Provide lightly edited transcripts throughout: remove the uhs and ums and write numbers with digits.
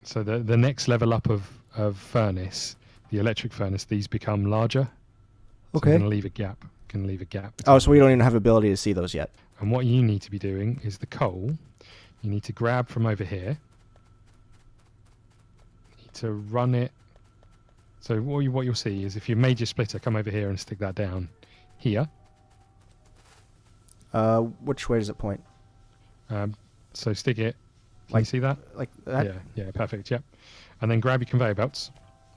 So the next level up of furnace, the electric furnace, these become larger. So Okay. we're going to leave a gap. Oh, so we don't even have ability to see those yet. And what you need to be doing is the coal. You need to grab from over here. You need to run it. So what you'll see is if you made your splitter, come over here and stick that down here. Which way does it point? So stick it. Can you see that? Like that? Yeah, perfect. Yep. And then grab your conveyor belts.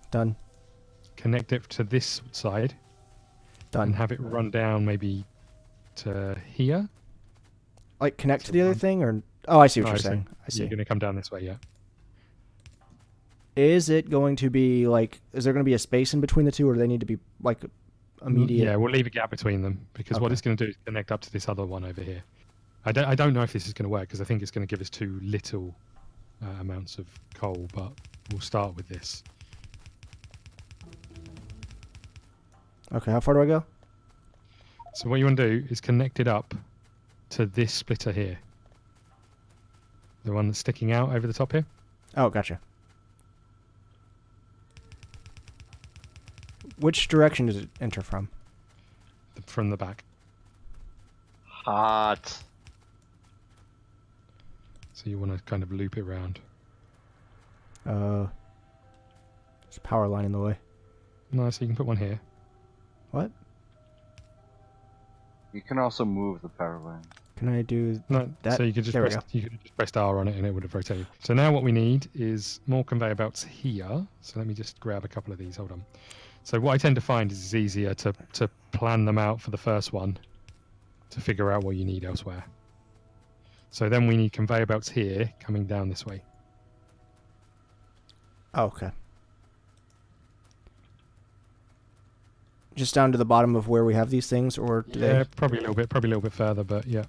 Done. Connect it to this side. Done. And have it run down maybe to here. Like connect to the other thing, or oh, I see what you're saying. I see. You're going to come down this way, yeah. Is it going to be like? Is there going to be a space in between the two, or do they need to be like immediate? Yeah, we'll leave a gap between them because what it's going to do is connect up to this other one over here. I don't know if this is going to work because I think it's going to give us too little amounts of coal, but we'll start with this. Okay, how far do I go? So what you want to do is connect it up to this splitter here. The one that's sticking out over the top here. Oh, gotcha. Which direction does it enter from? From the back. Hot. So you want to kind of loop it around. There's a power line in the way. No, so you can put one here. What? You can also move the power line. Can I do No, that? so you could just press R on it and it would have rotated. So now what we need is more conveyor belts here. So let me just grab a couple of these. Hold on. So what I tend to find is it's easier to plan them out for the first one to figure out what you need elsewhere. So then we need conveyor belts here coming down this way. Oh, okay. Just down to the bottom of where we have these things, or do Yeah, they? probably a little bit further, but yeah.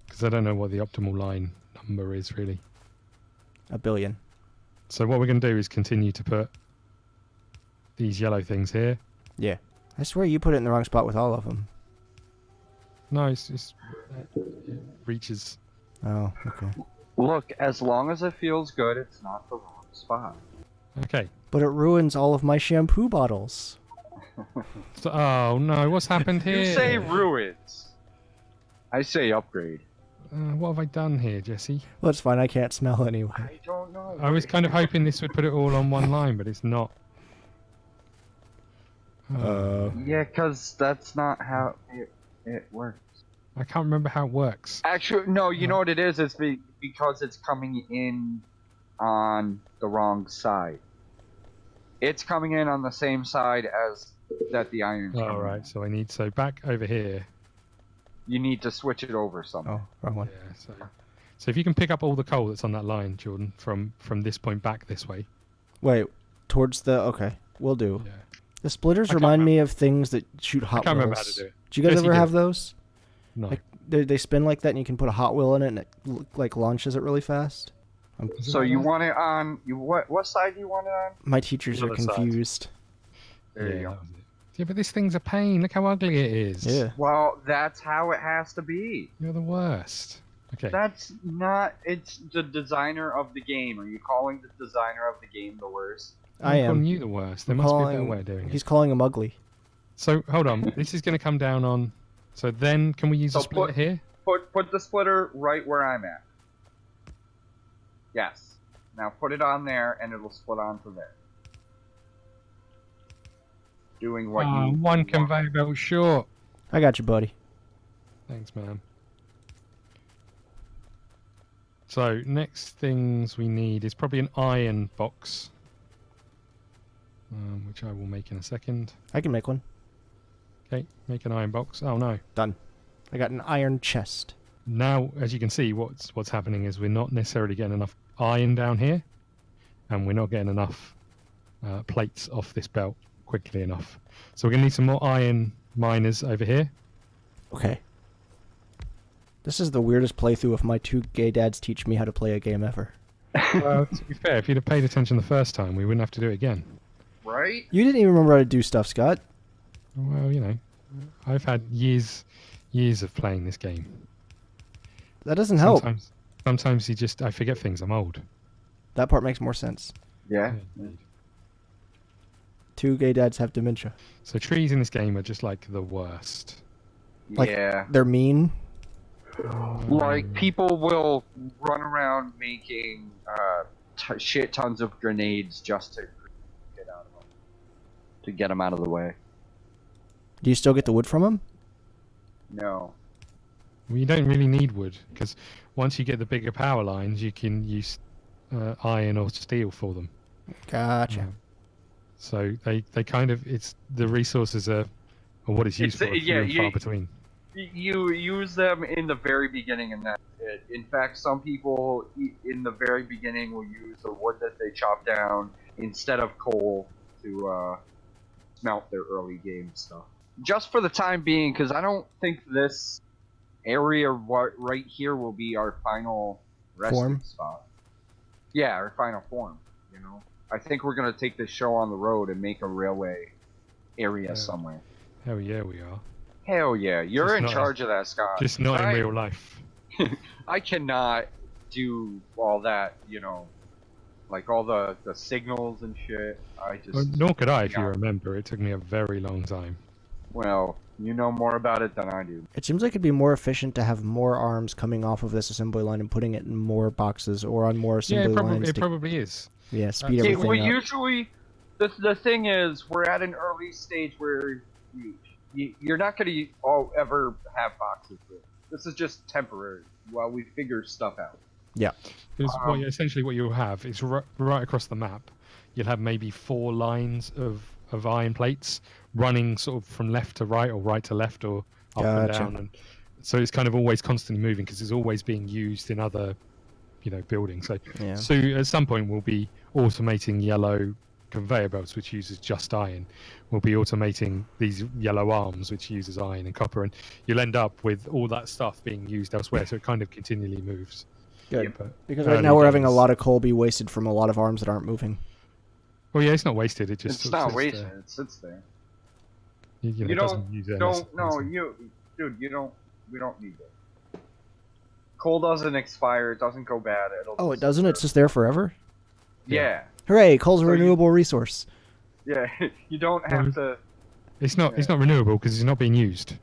Because I don't know what the optimal line number is really. 1 billion. So what we're going to do is continue to put these yellow things here. Yeah. I swear you put it in the wrong spot with all of them. No, it reaches. Oh, okay. Look, as long as it feels good, it's not the wrong spot. Okay. But it ruins all of my shampoo bottles. So, oh no, what's happened here? You say ruins. I say upgrade. What have I done here, Jesse? Well, it's fine. I can't smell anyway. I don't know. I was kind of hoping this would put it all on one line, but it's not. Yeah, because that's not how it works. I can't remember how it works. Actually, no, you know what it is? It's because it's coming in on the wrong side. It's coming in on the same side as that the iron's coming in. Alright, so back over here. You need to switch it over somewhere. Oh, wrong one. Yeah, so if you can pick up all the coal that's on that line, Jordan, from this point back this way. Wait, towards the... Okay, will do. Yeah. The splitters remind me of things that shoot Hot Wheels. I can't remember how to do it. Do you guys Jesse ever did. have those? No. Like, they spin like that and you can put a Hot Wheel in it and it like launches it really fast? So you want it on... What side do you want it on? My teachers The are other side. confused. There you go. that was it. Yeah, but this thing's a pain. Look how ugly it is. Yeah. Well, that's how it has to be. You're the worst. Okay. That's not... It's the designer of the game. Are you calling the designer of the game the worst? I I'm calling am. you the worst. There must be a better way of doing He's it. calling him ugly. So, hold on. This is going to come down on... So then, can we use a splitter here? Put the splitter right where I'm at. Yes. Now put it on there, and it'll split onto there. Doing what you One want. conveyor belt short. I got you, buddy. Thanks, man. So, next things we need is probably an iron box. Which I will make in a second. I can make one. Okay, make an iron box. Oh no. Done. I got an iron chest. Now, as you can see, what's happening is we're not necessarily getting enough iron down here, and we're not getting enough plates off this belt quickly enough. So we're going to need some more iron miners over here. Okay. This is the weirdest playthrough of my two gay dads teach me how to play a game ever. Well, to be fair, if you'd have paid attention the first time, we wouldn't have to do it again. Right? You didn't even remember how to do stuff, Scott. Well, you know, I've had years of playing this game. That doesn't help. Sometimes I forget things. I'm old. That part makes more sense. Yeah. indeed. 2 gay dads have dementia. So trees in this game are just like the worst. Like, Yeah. they're mean. Like, people will run around making shit tons of grenades just to get out of them. To get them out of the way. Do you still get the wood from them? No. Well, you don't really need wood because once you get the bigger power lines, you can use iron or steel for them. Gotcha. So they kind of it's the resources are or what it's used for few and far between. You use them in the very beginning, and that's it. In fact, some people in the very beginning will use the wood that they chop down instead of coal to smelt their early game stuff. Just for the time being, because I don't think this area right here will be our final resting spot. Yeah, our final form, you know. I think we're going to take this show on the road and make a railway area somewhere. Hell yeah, we are. Hell yeah, you're Just in not charge of that, Scott. Just not in real life. I cannot do all that, you know, like all the signals and shit. I just... Well, nor could I, if you remember. It took me a very long time. Well, you know more about it than I do. It seems like it'd be more efficient to have more arms coming off of this assembly line and putting it in more boxes or on more assembly lines. It probably is. Yeah, speed everything well, up. usually, the thing is, we're at an early stage where you're not going to ever have boxes. This is just temporary while we figure stuff out. Yeah. Essentially what you'll have is right across the map, you'll have maybe 4 lines of iron plates running sort of from left to right or right to left or up and down. And so it's kind of always constantly moving because it's always being used in other, buildings. So at some point we'll be automating yellow conveyor belts, which uses just iron. We'll be automating these yellow arms, which uses iron and copper, and you'll end up with all that stuff being used elsewhere. So it kind of continually moves. Good. Because right now we're having a lot of coal be wasted from a lot of arms that aren't moving. Well, yeah, it's not wasted. It's not wasted. It sits there. You don't use it. We don't need it. Coal doesn't expire. It doesn't go bad. It doesn't? It's just there forever? Yeah. Hooray! Coal's a renewable resource. Yeah, you don't have to. It's not. It's not renewable because it's not being used.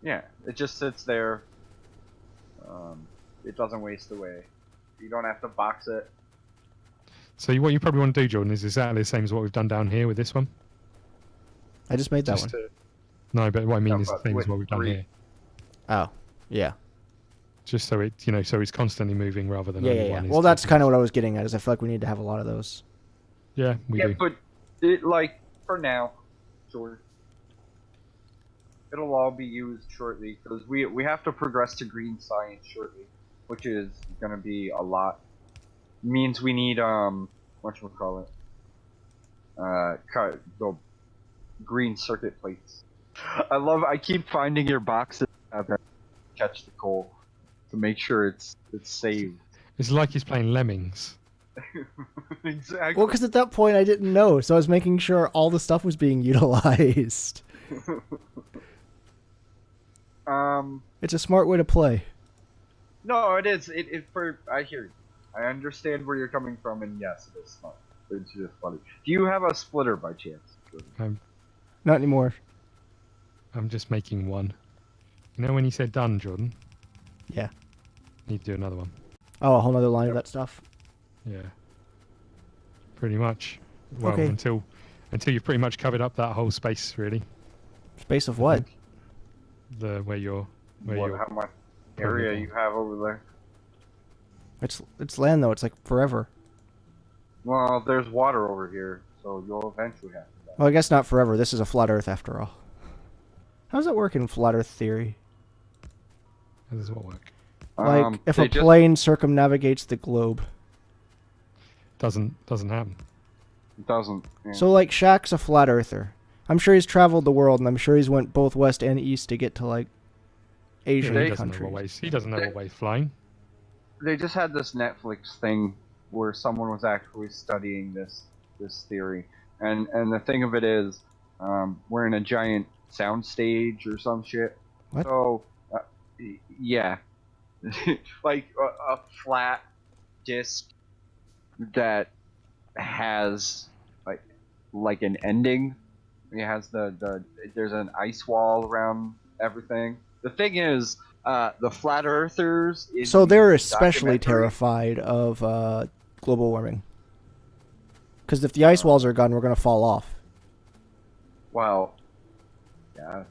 Yeah, it just sits there. It doesn't waste away. You don't have to box it. So what you probably want to do, Jordan, is exactly the same as what we've done down here with this one. I just made that one. No, but what I mean is the same as what we've done here. Oh, yeah. Just so it, so it's constantly moving rather than only one. Well, that's kind of what I was getting at. Is I feel like we need to have a lot of those. Yeah, we do. But for now, sure. It'll all be used shortly because we have to progress to green science shortly, which is gonna be a lot. Means we need whatchamacallit, the green circuit plates. I keep finding your boxes to catch the coal to make sure it's saved. It's like he's playing Lemmings. Exactly. Well, because at that point I didn't know, so I was making sure all the stuff was being utilized. It's a smart way to play. No, it is. I hear you. I understand where you're coming from, and yes, it is smart. It's just funny. Do you have a splitter by chance? Not anymore. I'm just making one. You know when you said done, Jordan? Yeah. Need to do another one. Oh, a whole other line of that stuff? Yeah. Pretty much. Well, okay. until you've pretty much covered up that whole space, really. Space of what? How much area you have over there? It's land though. It's like forever. Well, there's water over here, so you'll eventually have to. Well, I guess not forever. This is a flat Earth after all. How does that work in flat Earth theory? How does what work? Like if a plane circumnavigates the globe. Doesn't happen. It doesn't. Yeah. So like Shaq's a flat earther. I'm sure he's traveled the world, and I'm sure he's went both west and east to get to like Asian countries. He doesn't know what way he's flying. They just had this Netflix thing where someone was actually studying this theory, and the thing of it is, we're in a giant sound stage or some shit. What? So, yeah, like a flat disc that has like an ending. It has there's an ice wall around everything. The thing is, the flat earthers. So they're especially documentary. terrified of global warming. Because if the ice walls are gone, we're gonna fall off. Well, yeah.